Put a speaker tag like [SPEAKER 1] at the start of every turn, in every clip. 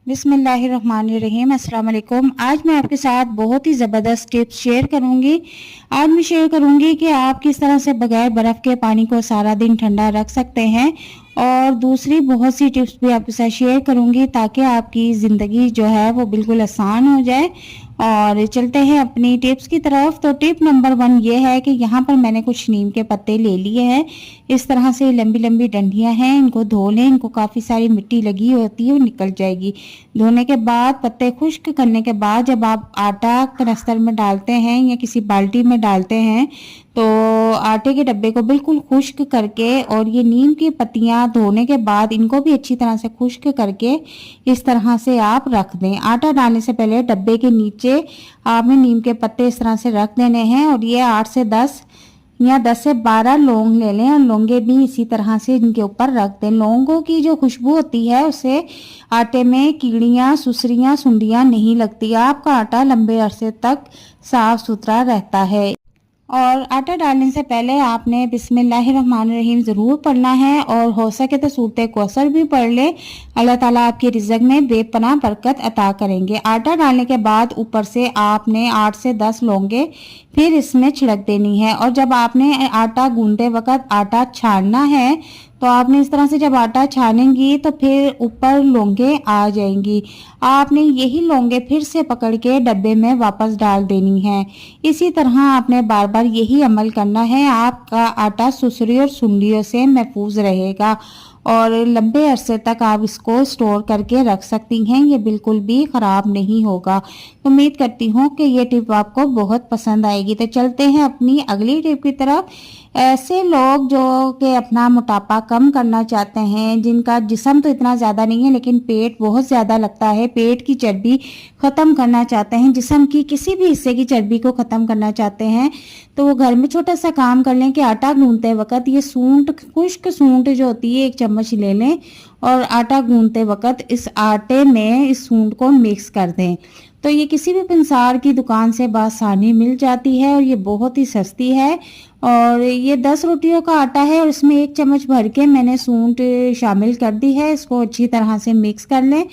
[SPEAKER 1] बिस्मिल्लाहिर्रहमानिर्रहीम। अस्सलाम वालेकुम। आज मैं आपके साथ बहुत ही ज़बरदस्त टिप्स शेयर करूंगी। आज मैं शेयर करूंगी कि आप किस तरह से बगैर बर्फ़ के पानी को सारा दिन ठंडा रख सकते हैं, और दूसरी बहुत सी टिप्स भी आपके साथ शेयर करूंगी ताकि आपकी ज़िंदगी जो है वो बिल्कुल आसान हो जाए। और चलते हैं अपनी टिप्स की तरफ। तो टिप नंबर 1 ये है कि यहाँ पर मैंने कुछ नीम के पत्ते ले लिए हैं। इस तरह से लंबी लंबी डंडियां हैं, इनको धो लें। इनको काफ़ी सारी मिट्टी लगी होती है, वो निकल जाएगी। धोने के बाद पत्ते खुश्क करने के बाद जब आप आटा कनस्तर में डालते हैं या किसी बाल्टी में डालते हैं, तो आटे के डब्बे को बिल्कुल खुश्क करके और ये नीम की पत्तियां धोने के बाद इनको भी अच्छी तरह से खुश्क करके इस तरह से आप रख दें। आटा डालने से पहले डब्बे के नीचे आपने नीम के पत्ते इस तरह से रख देने हैं, और ये 8 से 10 या 10 से 12 लौंग ले लें और लौंगे भी इसी तरह से इनके ऊपर रख दें। लौंगों की जो खुशबू होती है उससे आटे में कीड़ियाँ, सुसरियाँ, सुंडियाँ नहीं लगती। आपका आटा लंबे अरसे तक साफ सुथरा रहता है। और आटा डालने से पहले आपने बिस्मिल्लाहिर्रहमानिर्रहीम ज़रूर पढ़ना है, और हो सके तो सूरत कौसर भी पढ़ ले। अल्लाह ताला आपके रिज़्क़ में बेपनाह बरकत अता करेंगे। आटा डालने के बाद ऊपर से आपने 8 से 10 लौंगे फिर इसमें छिड़क देनी है। और जब आपने आटा गूंदते वक्त आटा छानना है, तो आपने इस तरह से जब आटा छानेंगी तो फिर ऊपर लौंगे आ जाएंगी। आपने यही लौंगे फिर से पकड़ के डब्बे में वापस डाल देनी है। इसी तरह आपने बार बार यही अमल करना है। आपका आटा सुसरी और सुंडियों से महफूज रहेगा और लंबे अरसे तक आप इसको स्टोर करके रख सकती हैं। ये बिल्कुल भी ख़राब नहीं होगा। उम्मीद करती हूँ कि ये टिप आपको बहुत पसंद आएगी। तो चलते हैं अपनी अगली टिप की तरफ। ऐसे लोग जो कि अपना मोटापा कम करना चाहते हैं, जिनका जिस्म तो इतना ज़्यादा नहीं है लेकिन पेट बहुत ज़्यादा लगता है, पेट की चर्बी ख़त्म करना चाहते हैं, जिस्म की किसी भी हिस्से की चर्बी को ख़त्म करना चाहते हैं, तो वो घर में छोटा सा काम कर लें कि आटा गूंदते वक्त ये सूंठ, खुश्क सूंठ जो होती है, 1 चम्मच ले लें और आटा गूंदते वक्त इस आटे में इस सूंठ को मिक्स कर दें। तो ये किसी भी पंसार की दुकान से बासानी मिल जाती है और ये बहुत ही सस्ती है। और ये 10 रोटियों का आटा है और इसमें 1 चम्मच भर के मैंने सूंठ शामिल कर दी है। इसको अच्छी तरह से मिक्स कर लें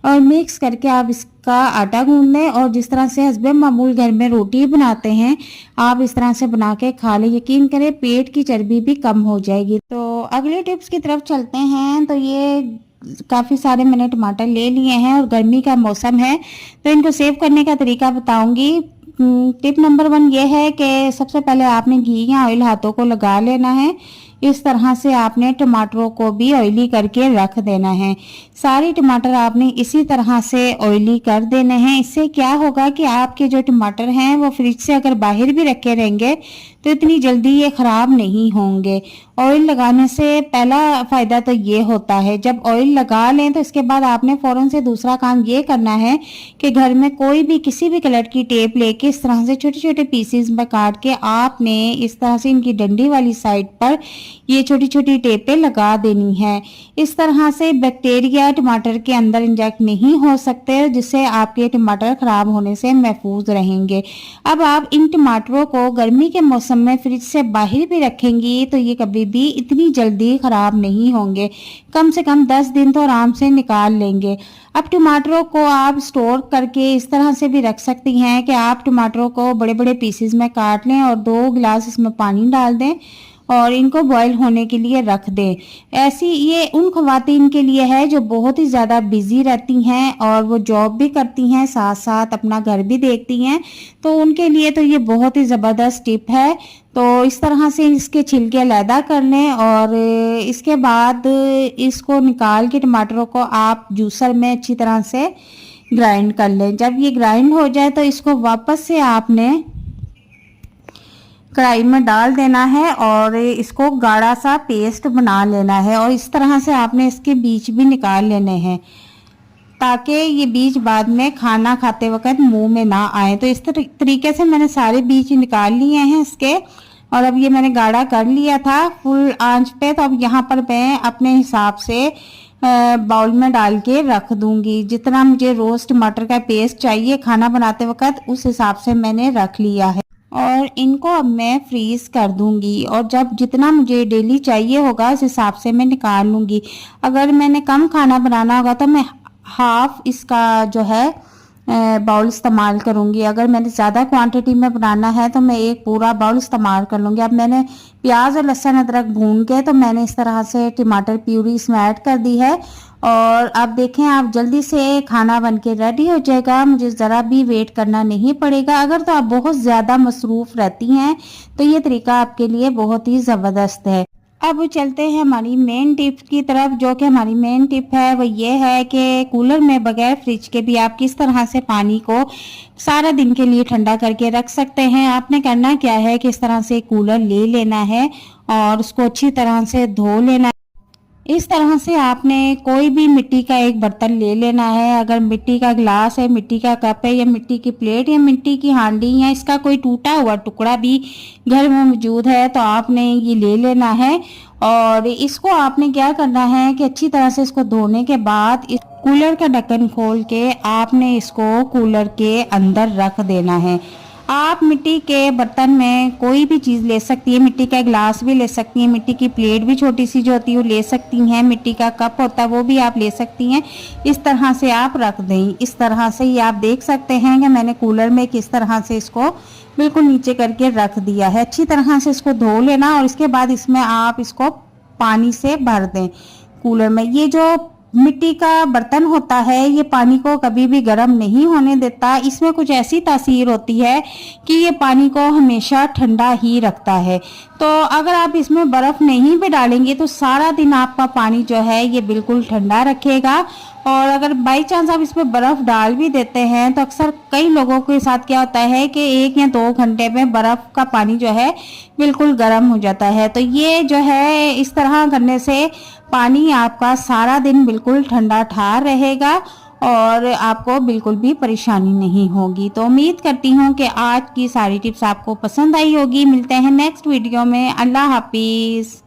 [SPEAKER 1] और मिक्स करके आप इसका आटा गूंद लें, और जिस तरह से हस्बे मामूल घर में रोटी बनाते हैं आप इस तरह से बना के खा लें। यकीन करें पेट की चर्बी भी कम हो जाएगी। तो अगले टिप्स की तरफ चलते हैं। तो ये काफ़ी सारे मैंने टमाटर ले लिए हैं और गर्मी का मौसम है, तो इनको सेव करने का तरीका बताऊंगी। टिप नंबर 1 ये है कि सबसे पहले आपने घी या ऑयल हाथों को लगा लेना है। इस तरह से आपने टमाटरों को भी ऑयली करके रख देना है। सारे टमाटर आपने इसी तरह से ऑयली कर देने हैं। इससे क्या होगा कि आपके जो टमाटर हैं वो फ्रिज से अगर बाहर भी रखे रहेंगे तो इतनी जल्दी ये ख़राब नहीं होंगे। ऑयल लगाने से पहला फ़ायदा तो ये होता है, जब ऑयल लगा लें तो इसके बाद आपने फ़ौरन से दूसरा काम ये करना है कि घर में कोई भी किसी भी कलर की टेप लेके इस तरह से छोटे छोटे पीसेस में काट के आपने इस तरह से इनकी डंडी वाली साइड पर ये छोटी छोटी टेपें लगा देनी है। इस तरह से बैक्टीरिया टमाटर के अंदर इंजेक्ट नहीं हो सकते, जिससे आपके टमाटर खराब होने से महफूज रहेंगे। अब आप इन टमाटरों को गर्मी के मौसम में फ्रिज से बाहर भी रखेंगी तो ये कभी भी इतनी जल्दी खराब नहीं होंगे। कम से कम 10 दिन तो आराम से निकाल लेंगे। अब टमाटरों को आप स्टोर करके इस तरह से भी रख सकती हैं कि आप टमाटरों को बड़े बड़े पीसेस में काट लें और 2 गिलास इसमें पानी डाल दें और इनको बॉईल होने के लिए रख दें। ऐसी ये उन ख़वातीन के लिए है जो बहुत ही ज़्यादा बिजी रहती हैं और वो जॉब भी करती हैं, साथ साथ अपना घर भी देखती हैं, तो उनके लिए तो ये बहुत ही ज़बरदस्त टिप है। तो इस तरह से इसके छिलके अलहदा कर लें और इसके बाद इसको निकाल के टमाटरों को आप जूसर में अच्छी तरह से ग्राइंड कर लें। जब ये ग्राइंड हो जाए तो इसको वापस से आपने कढ़ाई में डाल देना है और इसको गाढ़ा सा पेस्ट बना लेना है। और इस तरह से आपने इसके बीज भी निकाल लेने हैं ताकि ये बीज बाद में खाना खाते वक्त मुंह में ना आए। तो इस तरीके से मैंने सारे बीज निकाल लिए हैं इसके, और अब ये मैंने गाढ़ा कर लिया था फुल आंच पे। तो अब यहाँ पर मैं अपने हिसाब से बाउल में डाल के रख दूंगी। जितना मुझे रोस्ट टमाटर का पेस्ट चाहिए खाना बनाते वक्त उस हिसाब से मैंने रख लिया है, और इनको अब मैं फ्रीज कर दूंगी। और जब जितना मुझे डेली चाहिए होगा उस हिसाब से मैं निकाल लूंगी। अगर मैंने कम खाना बनाना होगा तो मैं हाफ इसका जो है बाउल इस्तेमाल करूंगी। अगर मैंने ज़्यादा क्वांटिटी में बनाना है तो मैं एक पूरा बाउल इस्तेमाल कर लूँगी। अब मैंने प्याज और लहसुन अदरक भून के तो मैंने इस तरह से टमाटर प्यूरी इसमें ऐड कर दी है। और अब देखें, आप जल्दी से खाना बन के रेडी हो जाएगा, मुझे ज़रा भी वेट करना नहीं पड़ेगा। अगर तो आप बहुत ज़्यादा मसरूफ़ रहती हैं तो ये तरीका आपके लिए बहुत ही ज़बरदस्त है। अब चलते हैं हमारी मेन टिप की तरफ। जो कि हमारी मेन टिप है वो ये है कि कूलर में बगैर फ्रिज के भी आप किस तरह से पानी को सारा दिन के लिए ठंडा करके रख सकते हैं। आपने करना क्या है कि इस तरह से कूलर ले लेना है और उसको अच्छी तरह से धो लेना है। इस तरह से आपने कोई भी मिट्टी का एक बर्तन ले लेना है। अगर मिट्टी का गिलास है, मिट्टी का कप है, या मिट्टी की प्लेट या मिट्टी की हांडी, या इसका कोई टूटा हुआ टुकड़ा भी घर में मौजूद है तो आपने ये ले लेना है। और इसको आपने क्या करना है कि अच्छी तरह से इसको धोने के बाद इस कूलर का ढक्कन खोल के आपने इसको कूलर के अंदर रख देना है। आप मिट्टी के बर्तन में कोई भी चीज़ ले सकती है, मिट्टी का गिलास भी ले सकती हैं, मिट्टी की प्लेट भी छोटी सी जो होती है वो ले सकती हैं, मिट्टी का कप होता है वो भी आप ले सकती हैं। इस तरह से आप रख दें। इस तरह से ही आप देख सकते हैं कि मैंने कूलर में किस तरह से इसको बिल्कुल नीचे करके रख दिया है। अच्छी तरह से इसको धो लेना और इसके बाद इसमें आप इसको पानी से भर दें कूलर में। ये जो मिट्टी का बर्तन होता है ये पानी को कभी भी गर्म नहीं होने देता। इसमें कुछ ऐसी तासीर होती है कि ये पानी को हमेशा ठंडा ही रखता है। तो अगर आप इसमें बर्फ़ नहीं भी डालेंगे तो सारा दिन आपका पानी जो है ये बिल्कुल ठंडा रखेगा। और अगर बाई चांस आप इसमें बर्फ़ डाल भी देते हैं तो अक्सर कई लोगों के साथ क्या होता है कि 1 या 2 घंटे में बर्फ़ का पानी जो है बिल्कुल गर्म हो जाता है। तो ये जो है इस तरह करने से पानी आपका सारा दिन बिल्कुल ठंडा ठार रहेगा और आपको बिल्कुल भी परेशानी नहीं होगी। तो उम्मीद करती हूँ कि आज की सारी टिप्स आपको पसंद आई होगी। मिलते हैं नेक्स्ट वीडियो में। अल्लाह हाफिज़।